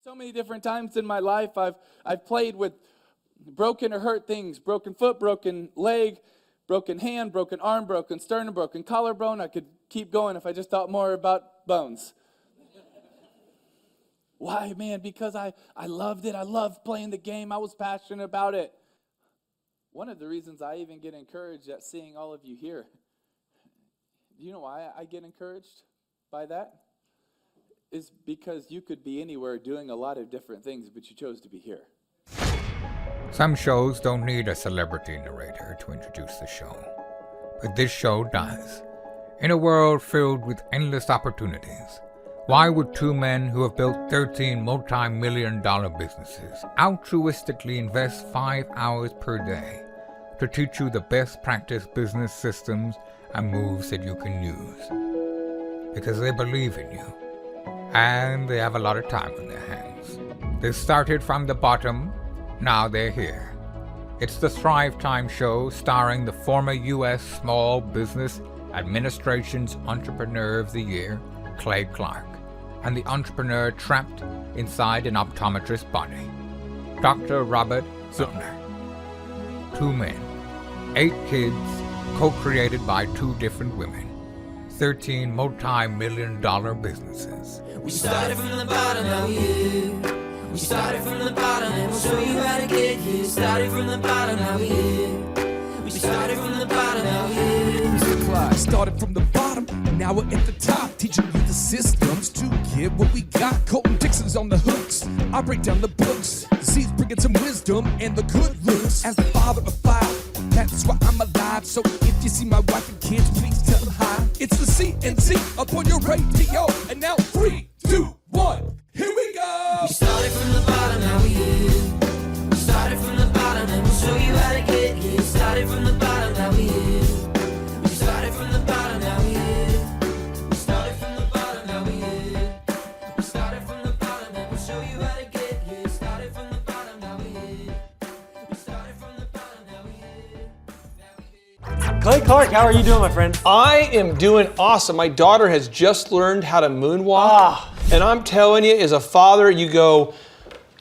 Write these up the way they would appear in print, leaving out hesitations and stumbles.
So many different times in my life, I've played with broken or hurt things, broken foot, broken leg, broken hand, broken arm, broken sternum, broken collarbone. I could keep going if I just thought more about bones. Why, man? Because I loved it. I loved playing the game. I was passionate about it. One of the reasons I even get encouraged at seeing all of you here. Do you know why I get encouraged by that? Is because you could be anywhere doing a lot of different things, but you chose to be here. Some shows don't need a celebrity narrator to introduce the show, but this show does. In a world filled with endless opportunities, why would two men who have built 13 multi-million-dollar businesses altruistically invest 5 hours per day to teach you the best practice business systems and moves that you can use? Because they believe in you, and they have a lot of time on their hands. They started from the bottom, now they're here. It's the Thrivetime show starring the former U.S. Small Business Administration's Entrepreneur of the Year, Clay Clark, and the entrepreneur trapped inside an optometrist's body, Dr. Robert Zuttner. 2 men, 8 kids, co-created by 2 different women, 13 multi-million-dollar businesses. We started from the bottom, now we here. We started from the bottom, and we'll show you how to get here. Started from the bottom, now we here. We started from the bottom, now we here. Mr. Clyde started from the bottom, and now we're at the top, teaching you the systems to get what we got. Colton Dixon's on the hooks, I break down the books. Z's bringing some wisdom and the good looks. As the father of 5, that's why I'm alive. So if you see my wife and kids, please tell them hi. It's the CNC up on your radio, and now 3, 2, 1, here we go. We started from the bottom, now we here. We started from the bottom, and we'll show you how to get here. Started from the bottom, now we here. We started from the bottom, now we here. We started from the bottom, now we here. We started from the bottom, and we'll show you how to get here. Started from the bottom, now we here. We started from the bottom, now we here. Clay Clark, how are you doing, my friend? I am doing awesome. My daughter has just learned how to moonwalk. And I'm telling you, as a father, you go,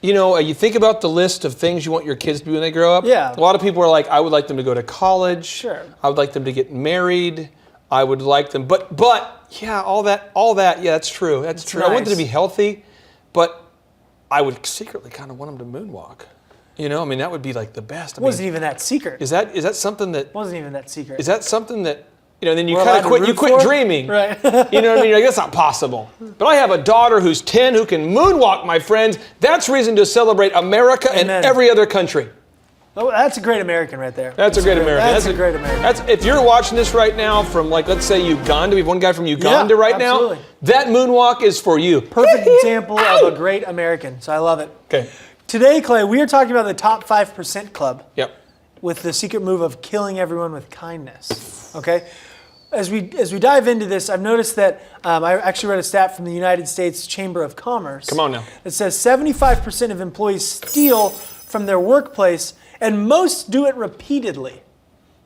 you know, you think about the list of things you want your kids to do when they grow up. Yeah. A lot of people are like, I would like them to go to college. Sure. I would like them to get married. I would like them, but yeah, all that, yeah, that's true. That's true. Nice. I want them to be healthy, but I would secretly kind of want them to moonwalk. You know, I mean, that would be like the best. It wasn't even that secret. Is that something that? Wasn't even that secret. Is that something that? You know, then you We're kind of allowed to quit. You root quit for? dreaming. Right. You know what I mean? You're like, that's not possible. But I have a daughter who's 10 who can moonwalk, my friends. That's reason to celebrate America and Amen. every other country. Oh, that's a great American right there. That's a great American. That's a great American. That's if you're watching this right now from, like, let's say Uganda. We have one guy from Uganda Yeah, right absolutely. now. That moonwalk is for you. Perfect example of a great American. So I love it. Okay. Today, Clay, we are talking about the top 5% club Yep. with the secret move of killing everyone with kindness. Okay. As we dive into this, I've noticed that I actually read a stat from the United States Chamber of Commerce. Come on now. It says 75% of employees steal from their workplace, and most do it repeatedly.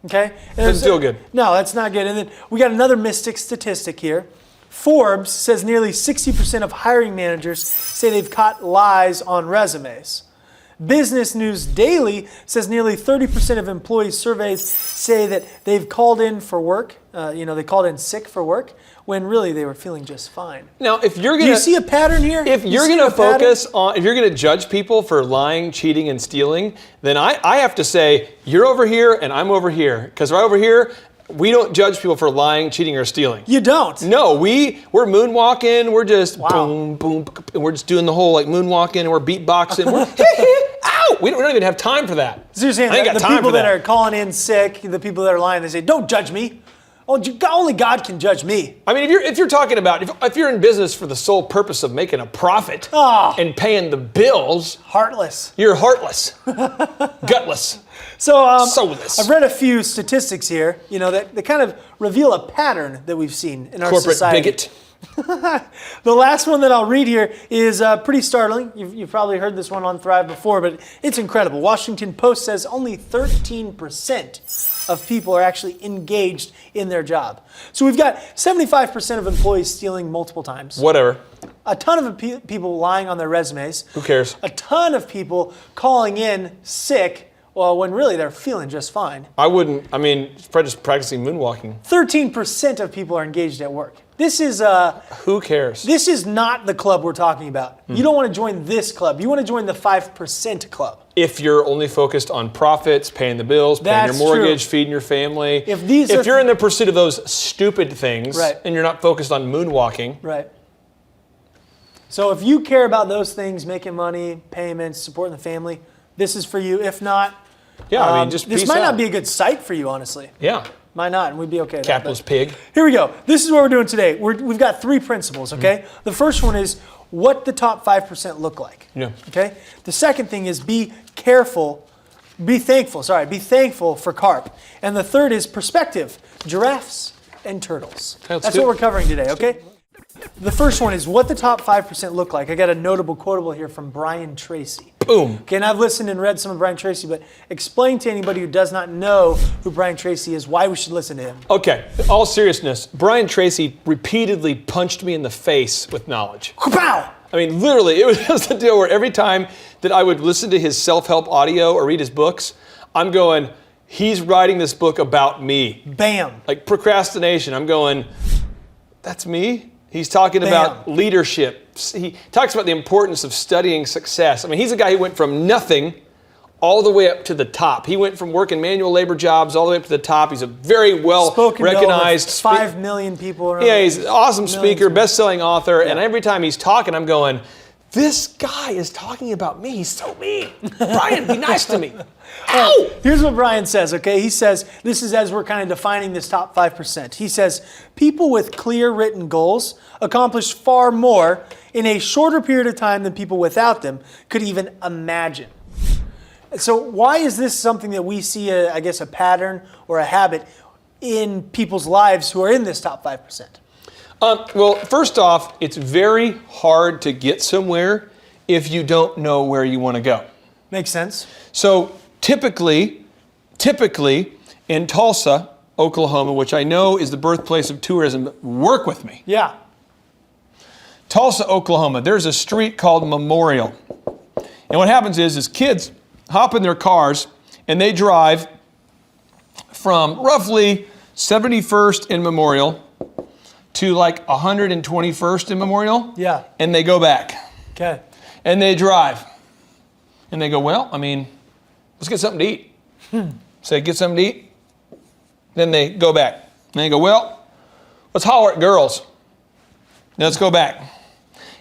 Okay? And Doesn't feel good. No, that's not good. And then we got another mystic statistic here. Forbes says nearly 60% of hiring managers say they've caught lies on resumes. Business News Daily says nearly 30% of employees surveyed say that they've called in for work. They called in sick for work when really they were feeling just fine. Now, if you're Do gonna, you see a pattern here? if you're gonna focus on, if you're gonna judge people for lying, cheating, and stealing, then I have to say you're over here and I'm over here, because right over here. We don't judge people for lying, cheating, or stealing. You don't? No, we're moonwalking. We're just Wow. boom, boom, and we're just doing the whole like moonwalking, and we're beatboxing. We're ow! We don't even have time for that. So you're saying I ain't that got the time people for that are calling in sick, the people that are lying, they say, "Don't judge me. Only God can judge me." I mean, if you're talking about if you're in business for the sole purpose of making a profit and paying the bills, Heartless. you're heartless, gutless. So Soulless. I've read a few statistics here, that kind of reveal a pattern that we've seen in our Corporate society. bigot. The last one that I'll read here is pretty startling. You've probably heard this one on Thrive before, but it's incredible. Washington Post says only 13% of people are actually engaged in their job. So we've got 75% of employees stealing multiple times. Whatever. A ton of people lying on their resumes. Who cares? A ton of people calling in sick, well, when really they're feeling just fine. Probably just practicing moonwalking. 13% of people are engaged at work. This is Who cares? This is not the club we're talking about. You don't want to join this club. You want to join the 5% club. If you're only focused on profits, paying the bills, paying That's your mortgage, true. feeding your family. If you're in the pursuit of those stupid things, Right. and you're not focused on moonwalking, Right. So if you care about those things, making money, payments, supporting the family, this is for you. If not, just this peace might out. not be a good site for you, honestly. Yeah. Might not, and we'd be okay with that, Capitalist pig. Here we go. This is what we're doing today. We've got 3 principles, okay? The first one is what the top 5% look like. Yeah. Okay? The second thing is be thankful for carp. And the third is perspective, giraffes and turtles. Let's That's do what it. we're covering today, okay? The first one is what the top 5% look like. I got a notable quotable here from Brian Tracy. Boom. Okay, and I've listened and read some of Brian Tracy, but explain to anybody who does not know who Brian Tracy is why we should listen to him. Okay, all seriousness, Brian Tracy repeatedly punched me in the face with knowledge. Kapow! I mean, literally, it was the deal where every time that I would listen to his self-help audio or read his books, I'm going, he's writing this book about me. Bam! Like procrastination, I'm going, that's me? He's talking about leadership. He talks about the importance of studying success. I mean, he's a guy who went from nothing all the way up to the top. He went from working manual labor jobs all the way up to the top. He's a very well-recognized 5 million people around. Yeah, he's an awesome speaker, Millions. best-selling author, and every time he's talking, I'm going, this guy is talking about me. He's so mean. Brian, be nice to me. Ow! Here's what Brian says, okay? He says, this is as we're kind of defining this top 5%. He says, people with clear written goals accomplish far more in a shorter period of time than people without them could even imagine. So why is this something that we see, a pattern or a habit in people's lives who are in this top 5%? Well, first off, it's very hard to get somewhere if you don't know where you want to go. Makes sense. So typically in Tulsa, Oklahoma, which I know is the birthplace of tourism, work with me. Yeah. Tulsa, Oklahoma, there's a street called Memorial. And what happens is kids hop in their cars and they drive from roughly 71st and Memorial to like 121st and Memorial. Yeah. And they go back. Okay. And they drive. And they go, well, let's get something to eat. Say, get something to eat. Then they go back. And they go, well, let's holler at girls. Now let's go back.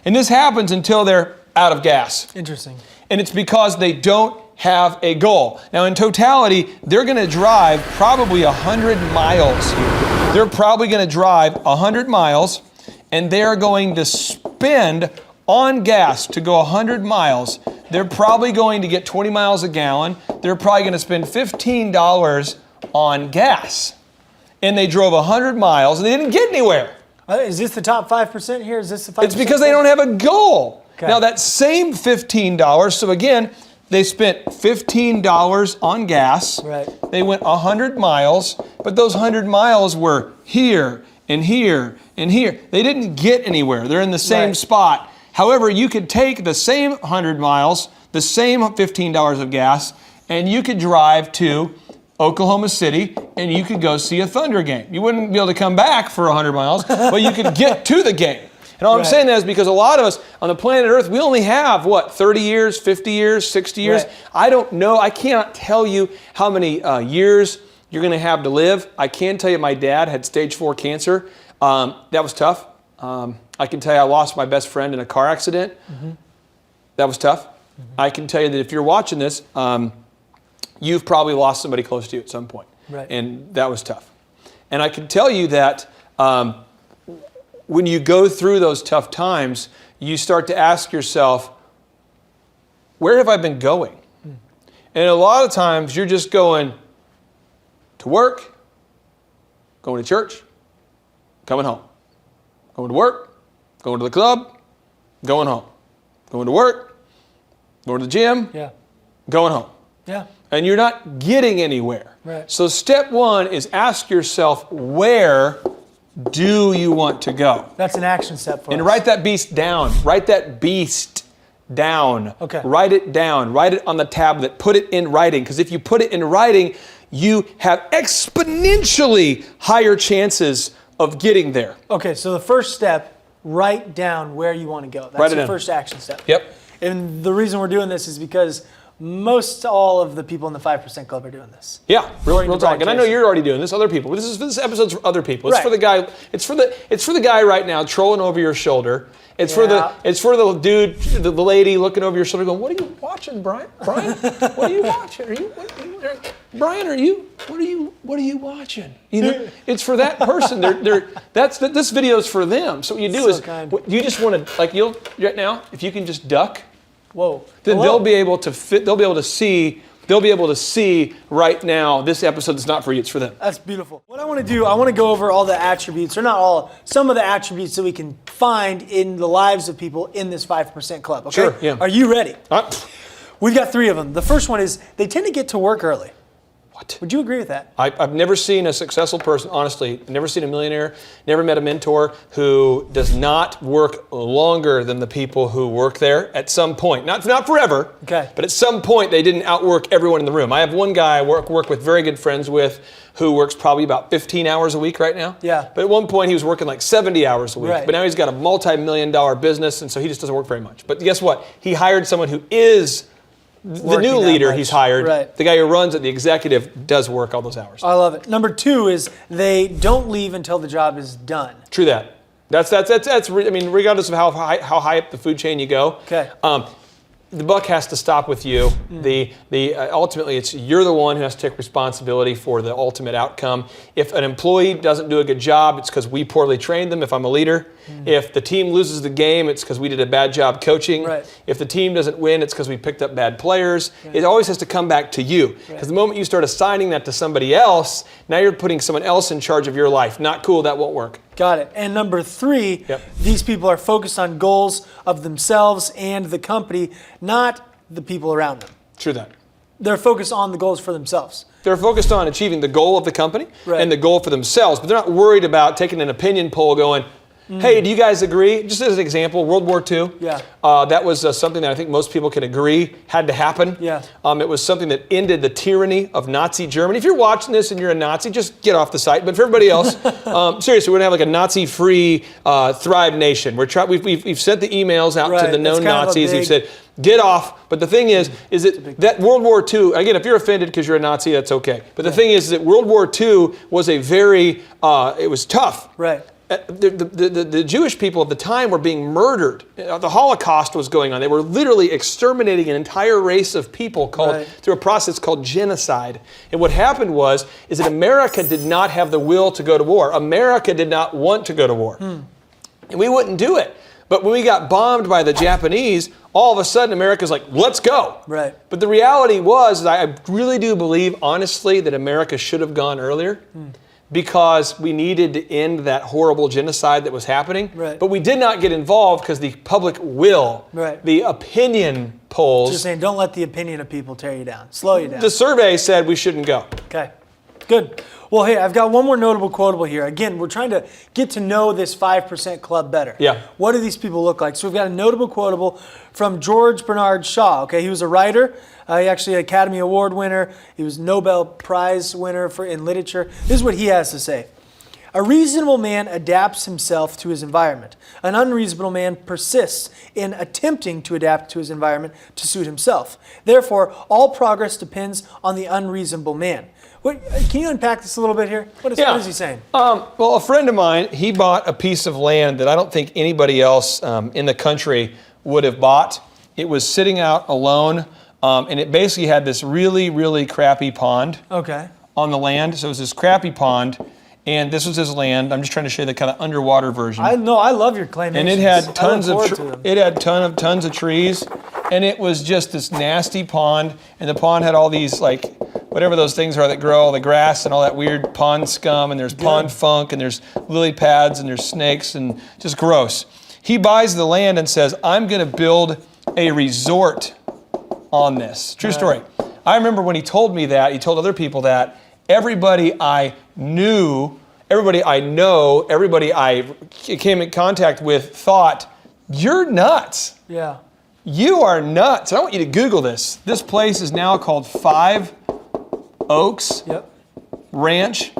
And this happens until they're out of gas. Interesting. And it's because they don't have a goal. Now in totality, they're going to drive probably 100 miles here. They're probably going to drive 100 miles and they're going to spend on gas to go 100 miles. They're probably going to get 20 miles a gallon. They're probably going to spend $15 on gas. And they drove 100 miles and they didn't get anywhere. Is this the top 5% here? Is this the 5%? It's because they don't have a goal. Okay. Now that same $15, so again, they spent $15 on gas. Right. They went 100 miles, but those 100 miles were here and here and here. They didn't get anywhere. They're in the same Right. spot. However, you could take the same 100 miles, the same $15 of gas, and you could drive to Oklahoma City and you could go see a Thunder game. You wouldn't be able to come back for 100 miles, but you could get to the game. And all I'm Right. saying that is because a lot of us on the planet Earth, we only have, 30 years, 50 years, 60 years? Right. I don't know. I cannot tell you how many years you're going to have to live. I can tell you my dad had stage 4 cancer. That was tough. I can tell you I lost my best friend in a car accident. Mm-hmm. That was tough. Mm-hmm. I can tell you that if you're watching this, you've probably lost somebody close to you at some point. Right. And that was tough. And I can tell you that when you go through those tough times, you start to ask yourself, where have I been going? And a lot of times you're just going to work, going to church, coming home. Going to work, going to the club, going home. Going to work, going to the gym, Yeah. going home. Yeah. And you're not getting anywhere. Right. So step one is ask yourself, where do you want to go? That's an action step for us. And write that beast down. Write that beast down. Okay. Write it down. Write it on the tablet. Put it in writing. Because if you put it in writing, you have exponentially higher chances of getting there. Okay, so the first step, write down where you want to go. That's Write it your down. first action step. Yep. And the reason we're doing this is because most all of the people in the 5% Club are doing this. Yeah, real According to talk. And I know Jason. you're already doing this. Other people. This episode's for other people. It's Right. for the guy. It's for the guy right now trolling over your shoulder. It's for Yeah. the dude, the lady looking over your shoulder, going, "What are you watching, Brian? Brian, what are you watching? Brian? What are you watching? You know, it's for that person. This video is for them. So what you do So is kind. you just want to right now. If you can just duck. Whoa. Then Hello. they'll be able to fit. They'll be able to see right now. This episode is not for you; it's for them. That's beautiful. What I want to do, I want to go over all the attributes, or not all, some of the attributes that we can find in the lives of people in this 5% Club. Okay? Sure, yeah. Are you ready? Uh, We've got 3 of them. The first one is they tend to get to work early. What? Would you agree with that? I've never seen a successful person, honestly, never seen a millionaire, never met a mentor who does not work longer than the people who work there at some point. Not forever, Okay. but at some point they didn't outwork everyone in the room. I have one guy I work with, very good friends with, who works probably about 15 hours a week right now. Yeah. But at one point he was working like 70 hours a week. Right. But now he's got a multi-million-dollar business, and so he just doesn't work very much. But guess what? He hired someone who is the Working new that leader much. he's hired. Right. The guy who runs it, the executive, does work all those hours. I love it. Number 2 is they don't leave until the job is done. True that. That's I mean, regardless of how high up the food chain you go. Okay. The buck has to stop with you. Ultimately, it's you're the one who has to take responsibility for the ultimate outcome. If an employee doesn't do a good job, it's because we poorly trained them. If I'm a leader, if the team loses the game, it's because we did a bad job coaching. Right. If the team doesn't win, it's because we picked up bad players. It always has to come back to you. Because the moment you start assigning that to somebody else, now you're putting someone else in charge of your life. Not cool. That won't work. Got it. And number 3, Yep. these people are focused on goals of themselves and the company, not the people around them. True that. They're focused on the goals for themselves. They're focused on achieving the goal of the company Right. and the goal for themselves, but they're not worried about taking an opinion poll going, hey, do you guys agree? Just as an example, World War II. Yeah. That was something that I think most people can agree had to happen. Yeah. It was something that ended the tyranny of Nazi Germany. If you're watching this and you're a Nazi, just get off the site. But for everybody else, seriously, we're going to have like a Nazi-free Thrive Nation. We've sent the emails out to Right. the It's known kind of a Nazis. We've big- said, get off. But the thing is that World War II, again, if you're offended because you're a Nazi, that's okay. But the thing is that World War II was a very, it was tough. Right. The Jewish people of the time were being murdered. The Holocaust was going on. They were literally exterminating an entire race of people through a process called genocide. And what happened is that America did not have the will to go to war. America did not want to go to war. And we wouldn't do it. But when we got bombed by the Japanese, all of a sudden America's like, let's go. Right. But the reality was, I really do believe, honestly, that America should have gone earlier. Because we needed to end that horrible genocide that was happening. Right. But we did not get involved because the public will, Right. the opinion polls, Just saying, don't let the opinion of people tear you down. Slow you down. the survey said we shouldn't go. Okay, good. Well, hey, I've got one more notable quotable here. Again, we're trying to get to know this 5% Club better. Yeah. What do these people look like? So we've got a notable quotable from George Bernard Shaw. Okay, he was a writer. He actually an Academy Award winner. He was Nobel Prize winner in literature. This is what he has to say. A reasonable man adapts himself to his environment. An unreasonable man persists in attempting to adapt to his environment to suit himself. Therefore, all progress depends on the unreasonable man. Can you unpack this a little bit here? What is he saying? Well, a friend of mine, he bought a piece of land that I don't think anybody else in the country would have bought. It was sitting out alone, and it basically had this really, really crappy pond Okay. on the land. So it was this crappy pond, and this was his land. I'm just trying to show you the kind of underwater version. I know. I love your claimations. And it had tons I look of forward to them. tons of trees, and it was just this nasty pond. And the pond had all these like whatever those things are that grow, all the grass and all that weird pond scum. And there's pond funk, and there's lily pads, and there's snakes, and just gross. He buys the land and says, "I'm going to build a resort on this." True story. I remember when he told me that. He told other people that. Everybody I knew, everybody I know, everybody I came in contact with thought, you're nuts. Yeah. You are nuts. I want you to Google this. This place is now called 5 Oaks Yep. Ranch.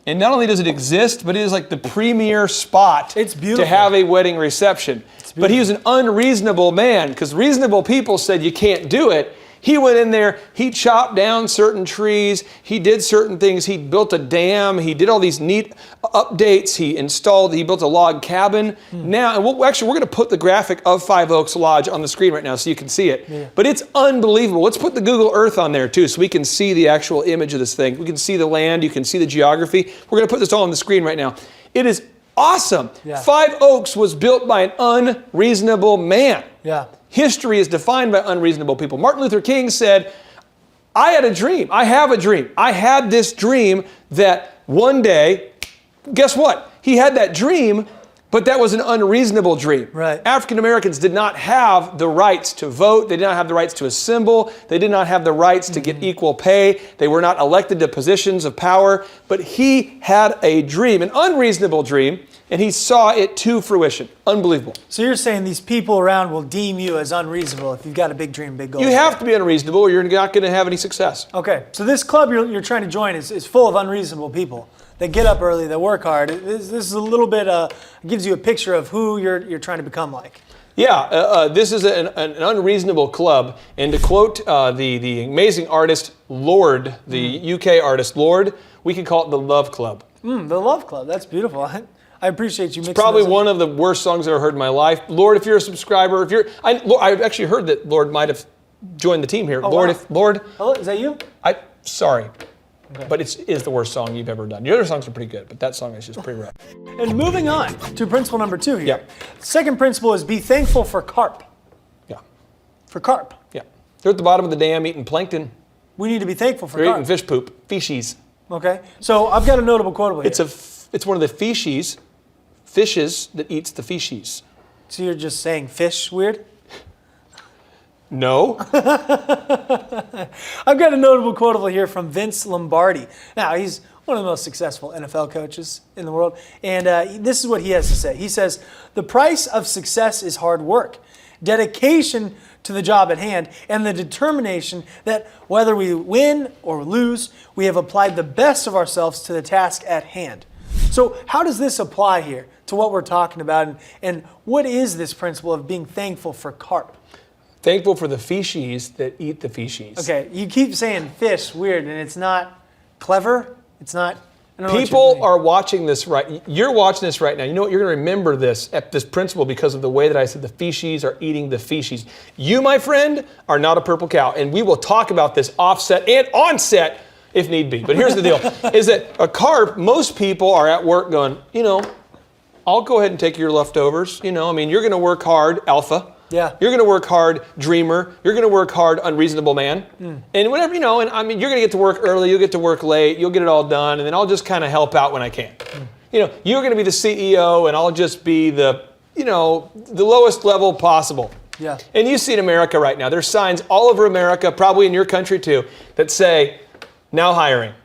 And not only does it exist, but it is like the premier spot It's beautiful. to have a wedding reception. But he was an unreasonable man because reasonable people said you can't do it. He went in there, he chopped down certain trees, he did certain things, he built a dam, he did all these neat updates, he built a log cabin. Now, and we're going to put the graphic of 5 Oaks Lodge on the screen right now so you can see it. Yeah. But it's unbelievable. Let's put the Google Earth on there too so we can see the actual image of this thing. We can see the land, you can see the geography. We're going to put this all on the screen right now. It is awesome. Yeah. 5 Oaks was built by an unreasonable man. Yeah. History is defined by unreasonable people. Martin Luther King said, I had a dream. I have a dream. I had this dream that one day, guess what? He had that dream, but that was an unreasonable dream. Right. African Americans did not have the rights to vote. They did not have the rights to assemble. They did not have the rights to get equal pay. They were not elected to positions of power. But he had a dream, an unreasonable dream, and he saw it to fruition. Unbelievable. So you're saying these people around will deem you as unreasonable if you've got a big dream, big goal. You have to be unreasonable or you're not going to have any success. Okay, so this club you're trying to join is full of unreasonable people. They get up early, they work hard. This is a little bit, gives you a picture of who you're trying to become like. Yeah, this is an unreasonable club. And to quote the amazing artist Lorde, the UK artist Lorde, we could call it the Love Club. The Love Club, that's beautiful. I appreciate you mixing Probably those up. one of the worst songs I've ever heard in my life. Lord, if you're a subscriber, I've actually heard that Lord might have joined the team here. Oh, Lord, wow. Lord, Hello, is that you? sorry, but it is the worst song you've ever done. Your other songs are pretty good, but that song is just pretty rough. And moving on to principle number 2 here. Yep. Second principle is be thankful for carp. Yeah, For carp. yeah. They're at the bottom of the dam eating plankton. We need to be thankful for They're carp. eating fish poop, fishies. Okay, so I've got a notable quote over here. It's one of the fishes that eats the fishies. So you're just saying fish weird? No. I've got a notable quote over here from Vince Lombardi. Now, he's one of the most successful NFL coaches in the world, and this is what he has to say. He says, the price of success is hard work, dedication to the job at hand, and the determination that whether we win or lose, we have applied the best of ourselves to the task at hand. So how does this apply here to what we're talking about, and what is this principle of being thankful for carp? Thankful for the fishies that eat the fishies. Okay, you keep saying fish weird, and it's not clever. It's not. I don't know what you're People doing. are watching this right. You're watching this right now. You know what? You're going to remember this principle because of the way that I said the fishies are eating the fishies. You, my friend, are not a purple cow, and we will talk about this offset and onset if need be. But here's the deal: is that a carp? Most people are at work going, I'll go ahead and take your leftovers. You're going to work hard, alpha. Yeah. You're going to work hard, dreamer. You're going to work hard, unreasonable man. And whatever, you're going to get to work early, you'll get to work late, you'll get it all done, and then I'll just kind of help out when I can. You're going to be the CEO, and I'll just be the lowest level possible. Yeah. And you see in America right now, there's signs all over America, probably in your country too, that say, now hiring,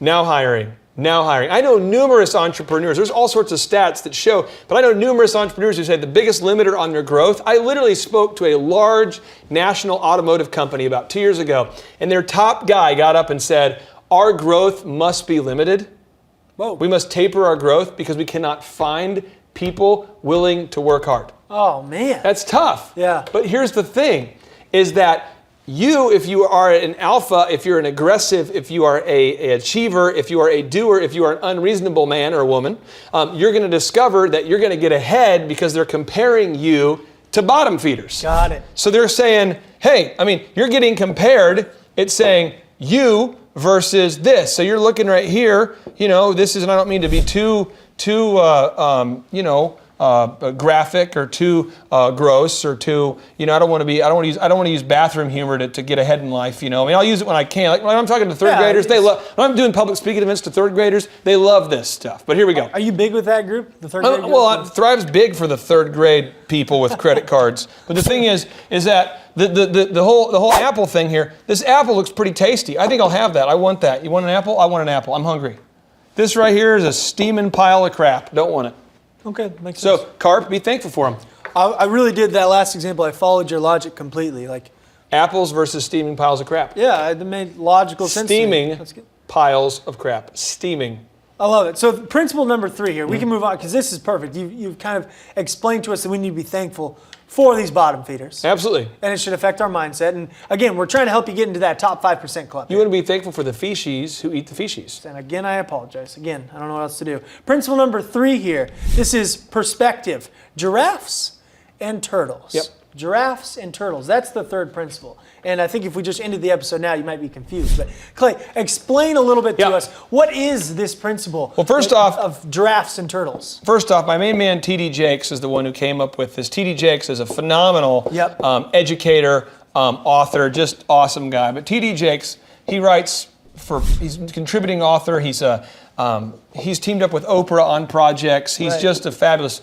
now hiring. Now hiring. I know numerous entrepreneurs. There's all sorts of stats that show, but I know numerous entrepreneurs who say the biggest limiter on their growth. I literally spoke to a large national automotive company about 2 years ago, and their top guy got up and said, our growth must be limited. Whoa. We must taper our growth because we cannot find people willing to work hard. Oh, man. That's tough. Yeah. But here's the thing, is that if you are an alpha, if you're an aggressive, if you are an achiever, if you are a doer, if you are an unreasonable man or woman, you're going to discover that you're going to get ahead because they're comparing you to bottom feeders. Got it. So they're saying, hey, you're getting compared. It's saying you versus this. So you're looking right here, this is, and I don't mean to be too graphic or too gross or too, I don't want to use bathroom humor to get ahead in life. I'll use it when I can. Like when I'm talking to third graders, they love. When I'm doing public speaking events to third graders, they love this stuff. But here we go. Are you big with that group, the third grade group? Well, Thrive's big for the third grade people with credit cards. But the thing is that the whole apple thing here. This apple looks pretty tasty. I think I'll have that. I want that. You want an apple? I want an apple. I'm hungry. This right here is a steaming pile of crap. Don't want it. Okay, makes sense. So, carp, be thankful for them. I really did that last example. I followed your logic completely. Like, Apples versus steaming piles of crap. yeah, it made logical sense to me. Steaming That's good. piles of crap. Steaming. I love it. So principle number 3 here. We can move on because this is perfect. You've kind of explained to us that we need to be thankful for these bottom feeders. Absolutely. And it should affect our mindset. And again, we're trying to help you get into that top 5% club. You want to be thankful for the fishies who eat the fishies. And again, I apologize. Again, I don't know what else to do. Principle number 3 here. This is perspective. Giraffes and turtles. Yep. Giraffes and turtles. That's the third principle. And I think if we just ended the episode now, you might be confused. But Clay, explain a little bit to us. What is this principle of giraffes and turtles? First off, my main man, T.D. Jakes, is the one who came up with this. T.D. Jakes is a phenomenal educator, author, just awesome guy. But T.D. Jakes, he's a contributing author. He's teamed up with Oprah on projects. He's just a fabulous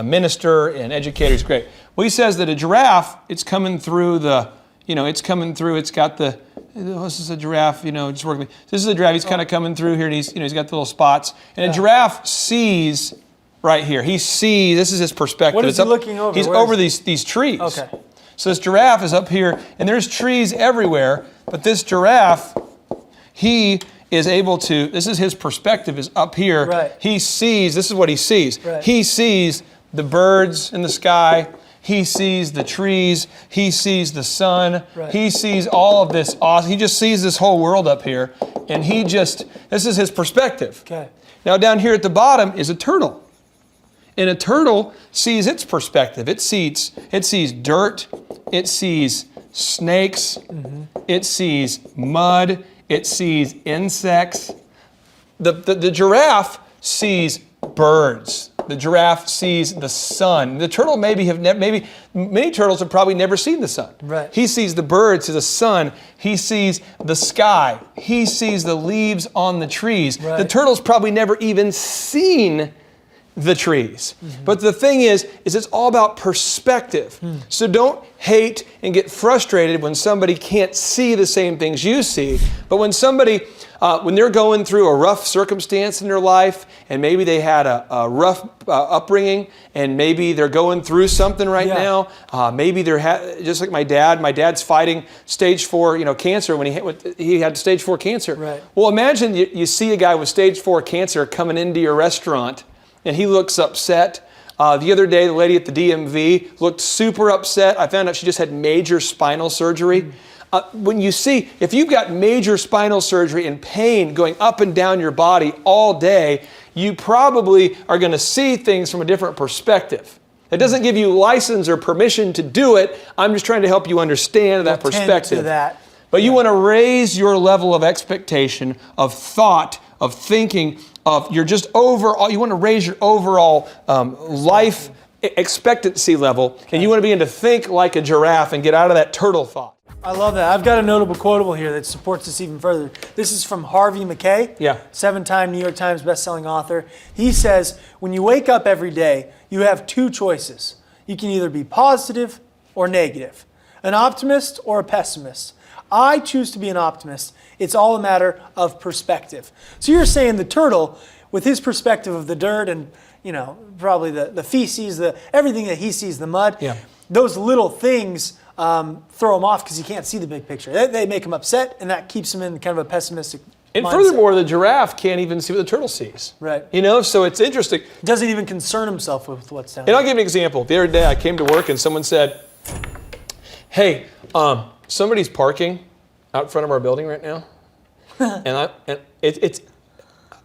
minister and educator. He's great. Well, he says that a giraffe, it's coming through, it's got the, this is a giraffe, just working. This is a giraffe, he's kind of coming through here, and he's got the little spots. And a giraffe sees right here. He sees, this is his perspective. What is he looking over? He's over these trees. Okay. So this giraffe is up here, and there's trees everywhere, but this giraffe, he is able to, this is his perspective, is up here. Right. He sees, this is what he sees. Right. He sees the birds in the sky. He sees the trees. He sees the sun. Right. He sees all of this awesome. He just sees this whole world up here. And this is his perspective. Okay. Now down here at the bottom is a turtle. And a turtle sees its perspective. It sees dirt. It sees snakes. It sees mud. It sees insects. The giraffe sees birds. The giraffe sees the sun. The turtle many turtles have probably never seen the sun. Right. He sees the birds, the sun. He sees the sky. He sees the leaves on the trees. Right. The turtle's probably never even seen the trees. But the thing is it's all about perspective. So don't hate and get frustrated when somebody can't see the same things you see. But when somebody, when they're going through a rough circumstance in their life, and maybe they had a rough upbringing, and maybe they're going through something right now. Maybe they're just like my dad. My dad's fighting stage 4, cancer when he had stage 4 cancer. Right. Well, imagine you see a guy with stage 4 cancer coming into your restaurant, and he looks upset. The other day, the lady at the DMV looked super upset. I found out she just had major spinal surgery. If you've got major spinal surgery and pain going up and down your body all day, you probably are going to see things from a different perspective. It doesn't give you license or permission to do it. I'm just trying to help you understand that perspective. But you want to raise your level of expectation, of thought, of thinking, you want to raise your overall life expectancy level, and you want to begin to think like a giraffe and get out of that turtle thought. I love that. I've got a notable quotable here that supports this even further. This is from Harvey Mackay, 7-time New York Times bestselling author. He says, when you wake up every day, you have 2 choices. You can either be positive or negative, an optimist or a pessimist. I choose to be an optimist. It's all a matter of perspective. So you're saying the turtle, with his perspective of the dirt and, probably the feces, everything that he sees, the mud, those little things throw him off because he can't see the big picture. They make him upset, and that keeps him in kind of a pessimistic And mindset. furthermore, the giraffe can't even see what the turtle sees. Right. So it's interesting. Doesn't even concern himself with what's down And I'll there. give you an example. The other day I came to work and someone said, hey, somebody's parking out front of our building right now.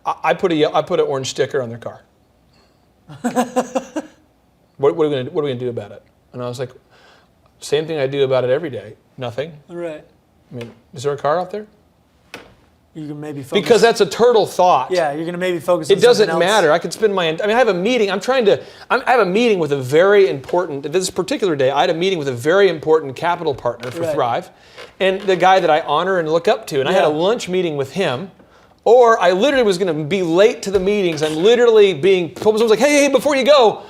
I put an orange sticker on their car. What are we gonna do about it? And I was like, same thing I do about it every day. Nothing. Right. I mean, is there a car out there? You can maybe focus. Because that's a turtle thought. Yeah, you're going to maybe focus on It doesn't something else. matter. I could spend I have a meeting. I have a meeting with a very important, this particular day, I had a meeting with a very important capital partner for Thrive, and the guy that I honor and look up to. And I had a lunch meeting with him or I literally was going to be late to the meetings. I'm literally being told, someone's like, hey, before you go,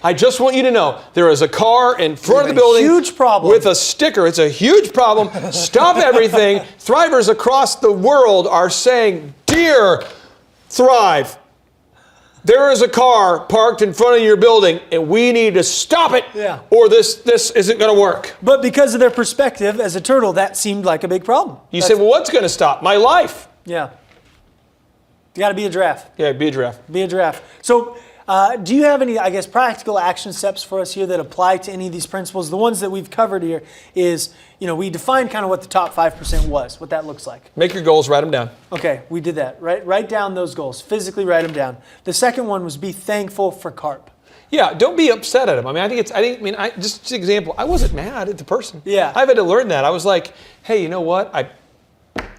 I just want you to know there is a car in front of the building huge problem with a sticker. It's a huge problem. Stop everything. Thrivers across the world are saying, dear Thrive, there is a car parked in front of your building, and we need to stop it, or this isn't going to work. But because of their perspective as a turtle, that seemed like a big problem. You say, well, what's going to stop? My life. Yeah. You got to be a giraffe. Yeah, be a giraffe. Be a giraffe. So do you have any, I guess, practical action steps for us here that apply to any of these principles? The ones that we've covered here is, we defined kind of what the top 5% was, what that looks like. Make your goals, write them down. Okay, we did that. Write down those goals. Physically write them down. The second one was be thankful for carp. Yeah, don't be upset at him. I mean, just an example, I wasn't mad at the person. Yeah. I've had to learn that. I was like, hey, you know what?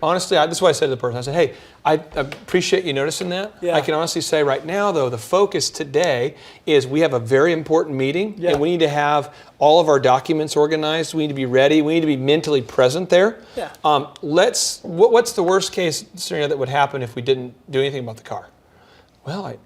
Honestly, this is what I said to the person. I said, hey, I appreciate you noticing that. Yeah. I can honestly say right now, though, the focus today is we have a very important meeting, and we need to have all of our documents organized. We need to be ready. We need to be mentally present there. Yeah. What's the worst case scenario that would happen if we didn't do anything about the car? Well,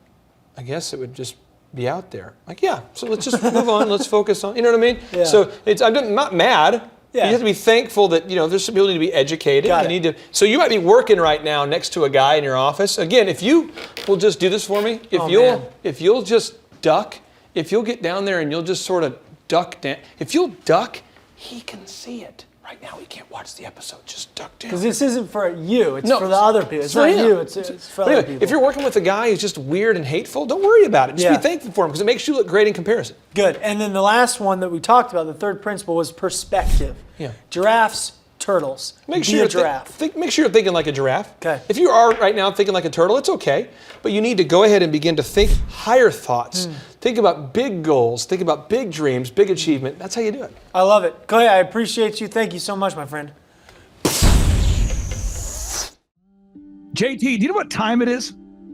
I guess it would just be out there. Like, yeah, so let's just move on. Let's focus on, you know what I mean? Yeah. So I'm not mad. Yeah. You have to be thankful that, there's some people need to be educated. Got You it. need to. So you might be working right now next to a guy in your office. Again, if you will just do this for me, if you'll just duck, if you'll get down there and you'll just sort of duck down, if you'll duck, he can see it. Right now, he can't watch the episode. Just duck down. Because this isn't for you, it's for the other people. It's for not him. you, it's for But other anyway, people. if you're working with a guy who's just weird and hateful, don't worry about it. Just be thankful for him because it makes you look great in comparison. Good. And then the last one that we talked about, the third principle, was perspective. Yeah. Giraffes, turtles. Make Be sure a you're giraffe. make sure you're thinking like a giraffe. Okay. If you are right now thinking like a turtle, it's okay. But you need to go ahead and begin to think higher thoughts. Think about big goals. Think about big dreams, big achievement. That's how you do it. I love it. Clay, I appreciate you. Thank you so much, my friend. JT, do you know what time it is?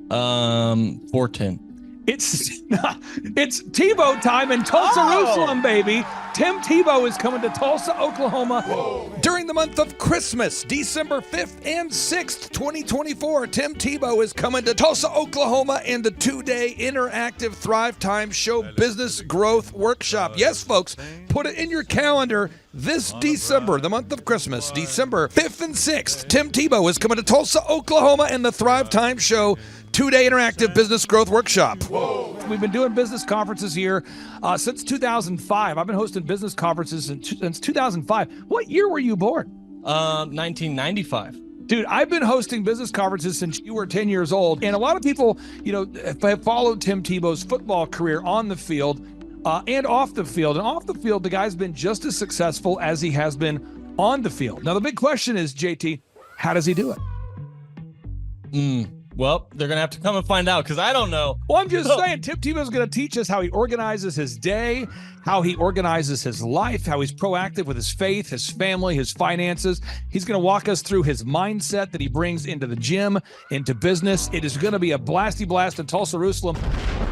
4:10. It's Tebow time in Tulsa, Jerusalem, baby. Tim Tebow is coming to Tulsa, Oklahoma. During the month of Christmas, December 5th and 6th, 2024, Tim Tebow is coming to Tulsa, Oklahoma in the 2-day interactive Thrivetime Show Business Growth Workshop. Yes, folks, put it in your calendar. This December, the month of Christmas, December 5th and 6th, Tim Tebow is coming to Tulsa, Oklahoma in the Thrivetime Show 2-day interactive business growth workshop. We've been doing business conferences here since 2005. I've been hosting business conferences since 2005. What year were you born? 1995. Dude, I've been hosting business conferences since you were 10 years old. And a lot of people, have followed Tim Tebow's football career on the field and off the field. And off the field, the guy's been just as successful as he has been on the field. Now, the big question is, JT, how does he do it? Well, they're going to have to come and find out because I don't know. Well, I'm just saying, Tim Tebow's going to teach us how he organizes his day, how he organizes his life, how he's proactive with his faith, his family, his finances. He's going to walk us through his mindset that he brings into the gym, into business. It is going to be a blasty blast in Tulsa, Jerusalem.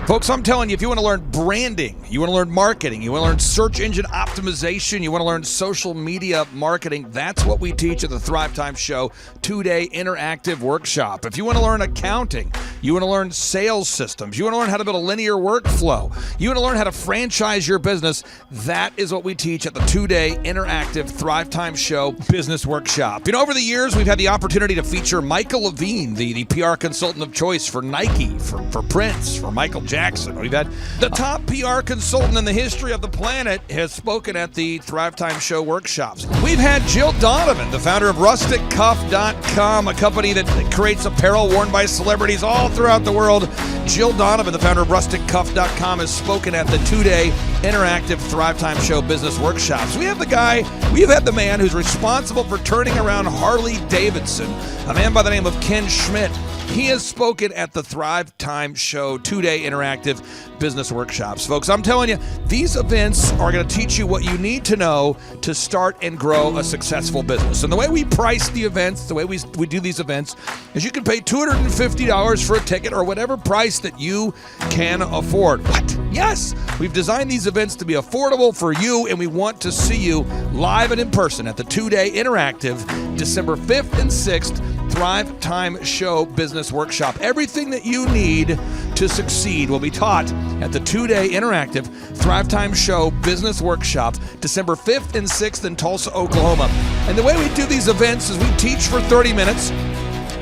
Folks, I'm telling you, if you want to learn branding, you want to learn marketing, you want to learn search engine optimization, you want to learn social media marketing, that's what we teach at the Thrivetime Show 2-day interactive workshop. If you want to learn accounting, you want to learn sales systems, you want to learn how to build a linear workflow, you want to learn how to franchise your business, that is what we teach at the 2-day interactive Thrivetime Show business workshop. Over the years, we've had the opportunity to feature Michael Levine, the PR consultant of choice for Nike, for Prince, for Michael Jackson. We've had the top PR consultant in the history of the planet has spoken at the Thrivetime Show workshops. We've had Jill Donovan, the founder of RusticCuff.com, a company that creates apparel worn by celebrities all throughout the world. Jill Donovan, the founder of RusticCuff.com, has spoken at the 2-day interactive Thrivetime Show business workshops. We have the man who's responsible for turning around Harley Davidson, a man by the name of Ken Schmidt. He has spoken at the Thrivetime Show 2-day interactive business workshops. Folks, I'm telling you, these events are going to teach you what you need to know to start and grow a successful business. And the way we price the events, the way we do these events, is you can pay $250 for a ticket or whatever price that you can afford. What? Yes, we've designed these events to be affordable for you, and we want to see you live and in person at the 2-day interactive December 5th and 6th Thrivetime Show Business Workshop. Everything that you need to succeed will be taught at the 2-day interactive Thrivetime Show Business Workshop, December 5th and 6th in Tulsa, Oklahoma. And the way we do these events is we teach for 30 minutes,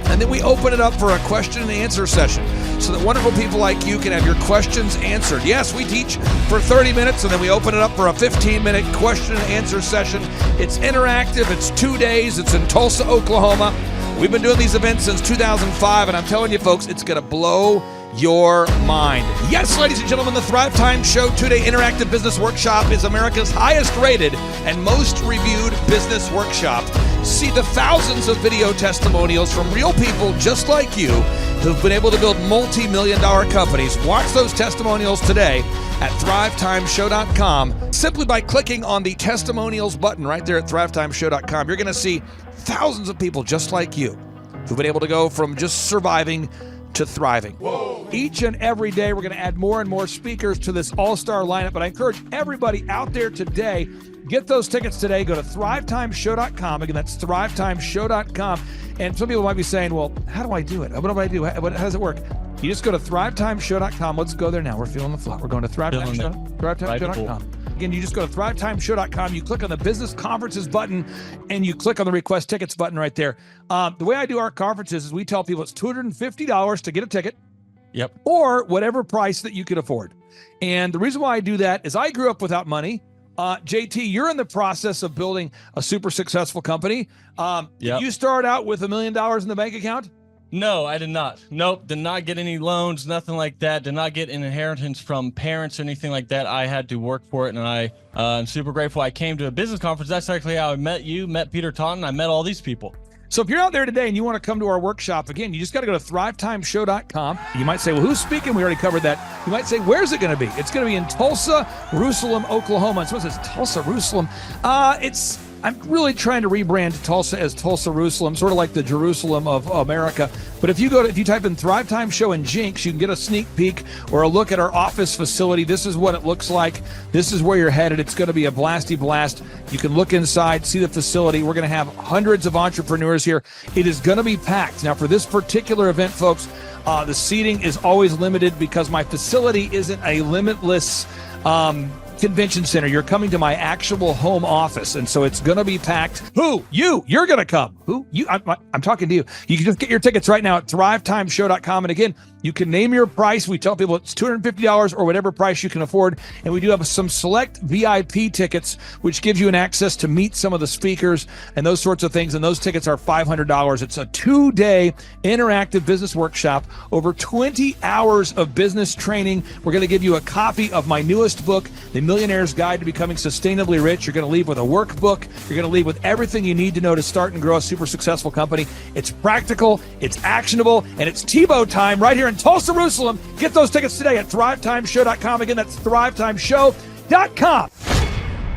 and then we open it up for a question and answer session so that wonderful people like you can have your questions answered. Yes, we teach for 30 minutes, and then we open it up for a 15-minute question and answer session. It's interactive. It's 2 days. It's in Tulsa, Oklahoma. We've been doing these events since 2005, and I'm telling you, folks, it's going to blow your mind. Yes, ladies and gentlemen, the Thrivetime Show 2-day interactive business workshop is America's highest rated and most reviewed business workshop. See the thousands of video testimonials from real people just like you who've been able to build multi-million-dollar companies. Watch those testimonials today at thrivetimeshow.com. Simply by clicking on the testimonials button right there at thrivetimeshow.com, you're going to see thousands of people just like you who've been able to go from just surviving to thriving. Whoa. Each and every day, we're going to add more and more speakers to this all-star lineup, but I encourage everybody out there today, get those tickets today. Go to thrivetimeshow.com. Again, that's thrivetimeshow.com. And some people might be saying, well, how do I do it? What do I do? How does it work? You just go to thrivetimeshow.com. Let's go there now. We're feeling the flow. We're going to thrivetimeshow.com. Again, you just go to thrivetimeshow.com. You click on the business conferences button, and you click on the request tickets button right there. The way I do our conferences is we tell people it's $250 to get a ticket. Yep. Or whatever price that you can afford. And the reason why I do that is I grew up without money. JT, you're in the process of building a super successful company. Yep. Did you start out with $1 million in the bank account? No, I did not. Nope, did not get any loans, nothing like that. Did not get an inheritance from parents or anything like that. I had to work for it, and I'm super grateful. I came to a business conference. That's actually how I met you, met Peter Taunton. I met all these people. So if you're out there today and you want to come to our workshop, again, you just got to go to thrivetimeshow.com. You might say, well, who's speaking? We already covered that. You might say, where's it going to be? It's going to be in Tulsa, Jerusalem, Oklahoma. And someone says, Tulsa, Jerusalem. I'm really trying to rebrand Tulsa as Tulsa, Jerusalem, sort of like the Jerusalem of America. But if you type in Thrivetime Show and Jinx, you can get a sneak peek or a look at our office facility. This is what it looks like. This is where you're headed. It's going to be a blasty blast. You can look inside, see the facility. We're going to have hundreds of entrepreneurs here. It is going to be packed. Now, for this particular event, folks, the seating is always limited because my facility isn't a limitless convention center. You're coming to my actual home office, and so it's going to be packed. Who? You're going to come. Who? You? I'm talking to you. You can just get your tickets right now at thrivetimeshow.com. And again, you can name your price. We tell people it's $250 or whatever price you can afford. And we do have some select VIP tickets, which gives you an access to meet some of the speakers and those sorts of things. And those tickets are $500. It's a 2-day interactive business workshop, over 20 hours of business training. We're going to give you a copy of my newest book, The Millionaire's Guide to Becoming Sustainably Rich. You're going to leave with a workbook. You're going to leave with everything you need to know to start and grow a super successful company. It's practical, it's actionable, and it's Tebow time right here in Tulsa, Jerusalem. Get those tickets today at thrivetimeshow.com. Again, that's thrivetimeshow.com.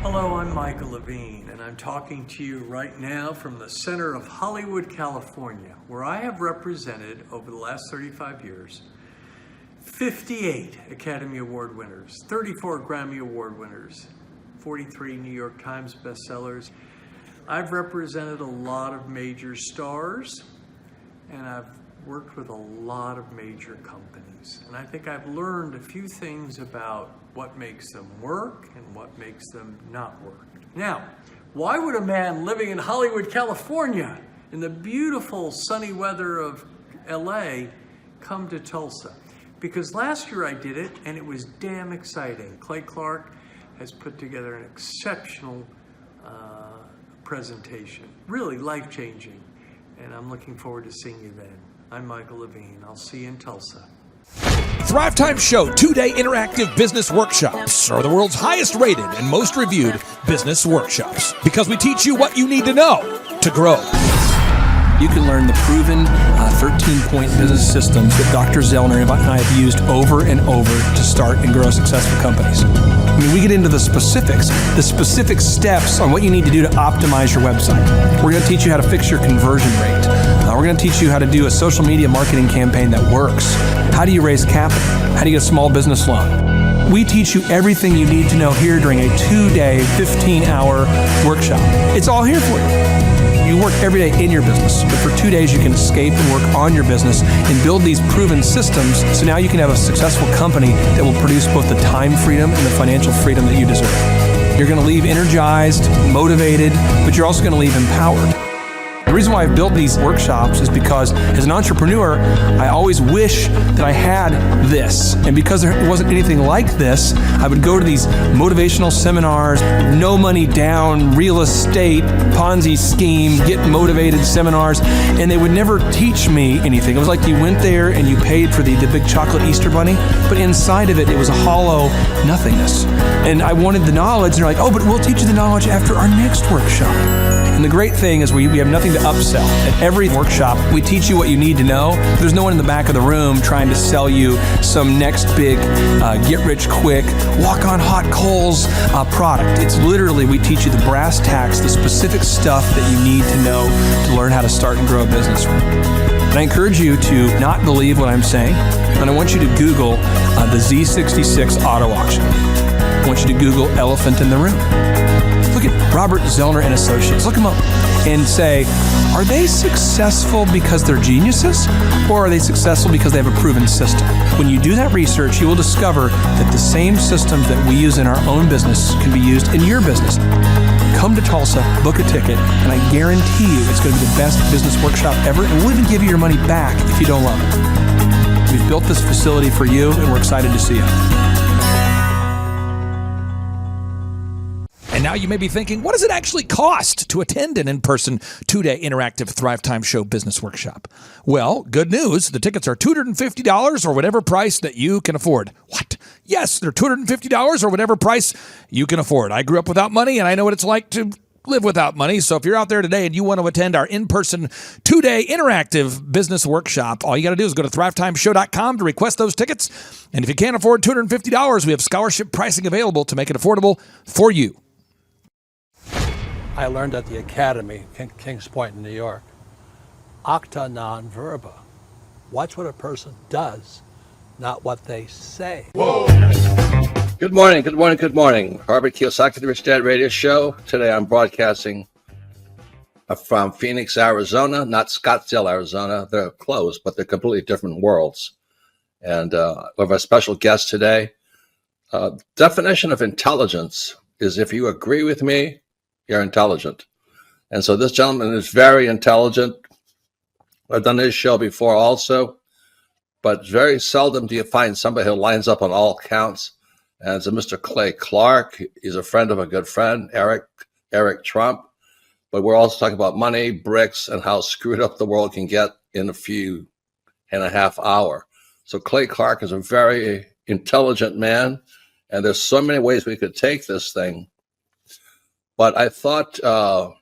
Hello, I'm Michael Levine, and I'm talking to you right now from the center of Hollywood, California, where I have represented over the last 35 years 58 Academy Award winners, 34 Grammy Award winners, 43 New York Times bestsellers. I've represented a lot of major stars, and I've worked with a lot of major companies. And I think I've learned a few things about what makes them work and what makes them not work. Now, why would a man living in Hollywood, California, in the beautiful sunny weather of LA, come to Tulsa? Because last year I did it, and it was damn exciting. Clay Clark has put together an exceptional presentation, really life-changing, and I'm looking forward to seeing you then. I'm Michael Levine. I'll see you in Tulsa. Thrivetime Show 2-day interactive business workshops are the world's highest rated and most reviewed business workshops because we teach you what you need to know to grow. You can learn the proven 13-point business systems that Dr. Zellner and I have used over and over to start and grow successful companies. I mean, we get into the specific steps on what you need to do to optimize your website. We're going to teach you how to fix your conversion rate. We're going to teach you how to do a social media marketing campaign that works. How do you raise capital? How do you get a small business loan? We teach you everything you need to know here during a 2-day, 15-hour workshop. It's all here for you. You work every day in your business, but for 2 days you can escape and work on your business and build these proven systems so now you can have a successful company that will produce both the time freedom and the financial freedom that you deserve. You're going to leave energized, motivated, but you're also going to leave empowered. The reason why I've built these workshops is because as an entrepreneur, I always wish that I had this. And because there wasn't anything like this, I would go to these motivational seminars, no money down, real estate, Ponzi scheme, get motivated seminars, and they would never teach me anything. It was like you went there and you paid for the big chocolate Easter bunny, but inside of it, it was a hollow nothingness. And I wanted the knowledge, and they're like, oh, but we'll teach you the knowledge after our next workshop. And the great thing is we have nothing to upsell. At every workshop, we teach you what you need to know. There's no one in the back of the room trying to sell you some next big get-rich-quick, walk-on-hot-coals product. It's literally, we teach you the brass tacks, the specific stuff that you need to know to learn how to start and grow a business. And I encourage you to not believe what I'm saying, and I want you to Google the Z66 auto auction. I want you to Google elephant in the room. Look at Robert Zellner and Associates. Look them up and say, are they successful because they're geniuses, or are they successful because they have a proven system? When you do that research, you will discover that the same systems that we use in our own business can be used in your business. Come to Tulsa, book a ticket, and I guarantee you it's going to be the best business workshop ever, and we'll even give you your money back if you don't love it. We've built this facility for you, and we're excited to see you. And now you may be thinking, what does it actually cost to attend an in-person 2-day interactive Thrivetime Show business workshop? Well, good news. The tickets are $250 or whatever price that you can afford. What? Yes, they're $250 or whatever price you can afford. I grew up without money, and I know what it's like to live without money. So if you're out there today and you want to attend our in-person 2-day interactive business workshop, all you got to do is go to thrivetimeshow.com to request those tickets. And if you can't afford $250, we have scholarship pricing available to make it affordable for you. I learned at the Academy, Kings Point in New York. Acta non verba. Watch what a person does, not what they say. Whoa. Good morning, good morning, good morning. Robert Kiyosaki, the Rich Dad Radio Show. Today I'm broadcasting from Phoenix, Arizona, not Scottsdale, Arizona. They're close, but they're completely different worlds. And we have a special guest today. Definition of intelligence is if you agree with me, you're intelligent. And so this gentleman is very intelligent. I've done his show before also, but very seldom do you find somebody who lines up on all counts. And it's a Mr. Clay Clark. He's a friend of a good friend, Eric Trump. But we're also talking about money, bricks, and how screwed up the world can get in a few and a half hour. So Clay Clark is a very intelligent man, and there's so many ways we could take this thing. But I thought,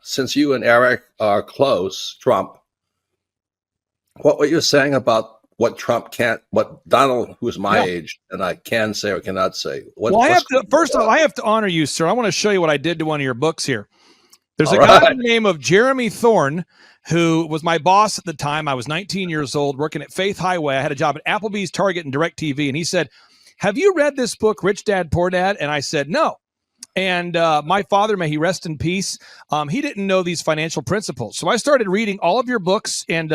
since you and Eric are close, Trump, what were you saying about what Trump can't, what Donald, who's my age, and I can say or cannot say? First of all, I have to honor you, sir. I want to show you what I did to one of your books here. There's a guy by the name of Jeremy Thorne, who was my boss at the time. I was 19 years old, working at Faith Highway. I had a job at Applebee's, Target, and DirecTV. And he said, have you read this book, Rich Dad, Poor Dad? And I said, no. And my father, may he rest in peace, he didn't know these financial principles. So I started reading all of your books and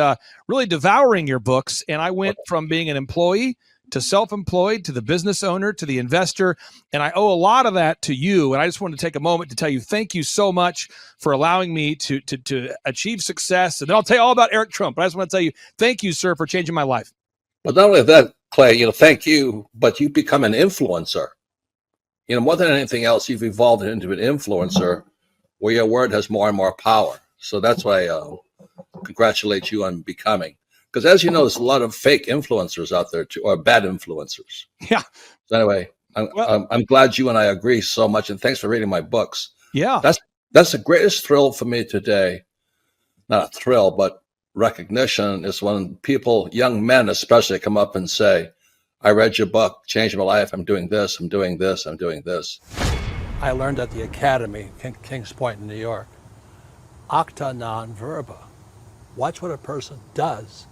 really devouring your books. And I went from being an employee to self-employed to the business owner to the investor. And I owe a lot of that to you. And I just wanted to take a moment to tell you thank you so much for allowing me to achieve success. And then I'll tell you all about Eric Trump. But I just want to tell you thank you, sir, for changing my life. But not only that, Clay, thank you, but you become an influencer. More than anything else, you've evolved into an influencer where your word has more and more power. So that's why I congratulate you on becoming. Because as you know, there's a lot of fake influencers out there too, or bad influencers. Yeah. So anyway, I'm glad you and I agree so much, and thanks for reading my books. Yeah. That's the greatest thrill for me today. Not a thrill, but recognition is when people, young men especially, come up and say, I read your book, changed my life. I'm doing this, I'm doing this, I'm doing this. I learned at the Academy, Kings Point in New York. Acta non verba. Watch what a person does,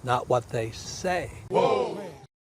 not what they say. Whoa.